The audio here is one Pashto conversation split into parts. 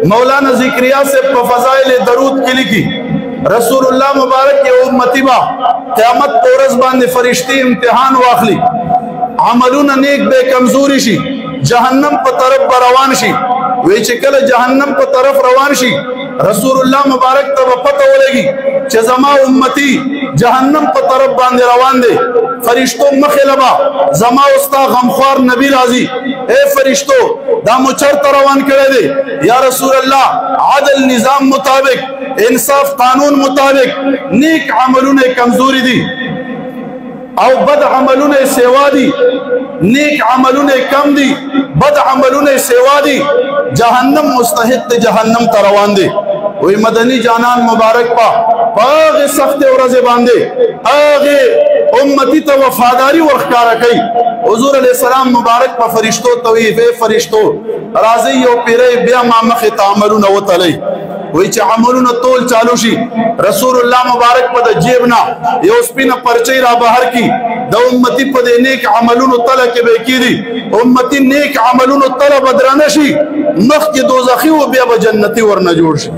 مولانا ذکریا سے فضائل درود کے لکھی رسول اللہ مبارک کے امتی با قیامت پورز باندے فرشتی امتحان واخلی عملون نیک بے کمزوری شی جہنم پا طرف بروان شی وی چکل جہنم پا طرف روان شی رسول اللہ مبارک تب پتہ ہو لگی چھ زما امتی جہنم پا طرف باندے روان دے فرشتو مخلبا زما استا غمخوار نبی راضی اے فرشتو دا مچر روان کرے دے یا رسول اللہ عدل نظام مطابق انصاف قانون مطابق نیک عملوں نے کمزوری دی او بد عملوں نے سیوا دی نیک عملوں نے کم دی بد عملوں نے سیوا دی جہنم مستحق جہنم تروان دے وہی مدنی جانان مبارک پا آغے سخت ورزے باندے آغے امتی تا وفاداری ورخکارا کئی حضور علیہ السلام مبارک پا فرشتو تویف اے فرشتو رازی یو پیرے بیا مامخ تعملون و تلی وہی چا عملون طول چالو شی رسول اللہ مبارک پا دا جیبنا یہ اس پینا پرچی را بہر کی دا امتی پا دے نیک عملون طلع کے بے کی دی امتی نیک عملون طلع بدرانشی مخ کی دوزخی و بیا با جنتی ورنہ جوڑ شی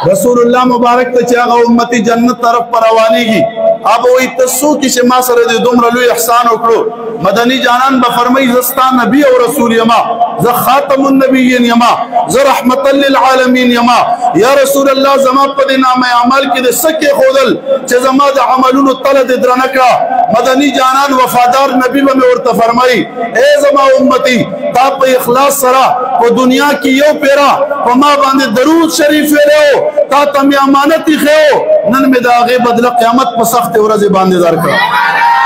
رسول اللہ مبارک تا چاگا امتی جنت طرف پر روانی کی اب وہی تسو کسی ما سر دے دمر لوی احسان اکڑو مدنی جانان بفرمائی زستا نبی و رسول یما ز خاتم النبیین یما ز رحمت للعالمین یما یا رسول اللہ زما پدی نام عمل کی دے سکے خودل چھ زما دے عملون طلد درنکا مدنی جانان وفادار نبی میں ورطا فرمائی اے زما امتی تا پا اخلاص سرا پا دنیا کی یو پیرا پا ما باندے درود شریف فیرے ہو تا تمی امانتی خیو نن میں داغے بدل قیامت پا سخت ورز باندے دار کرا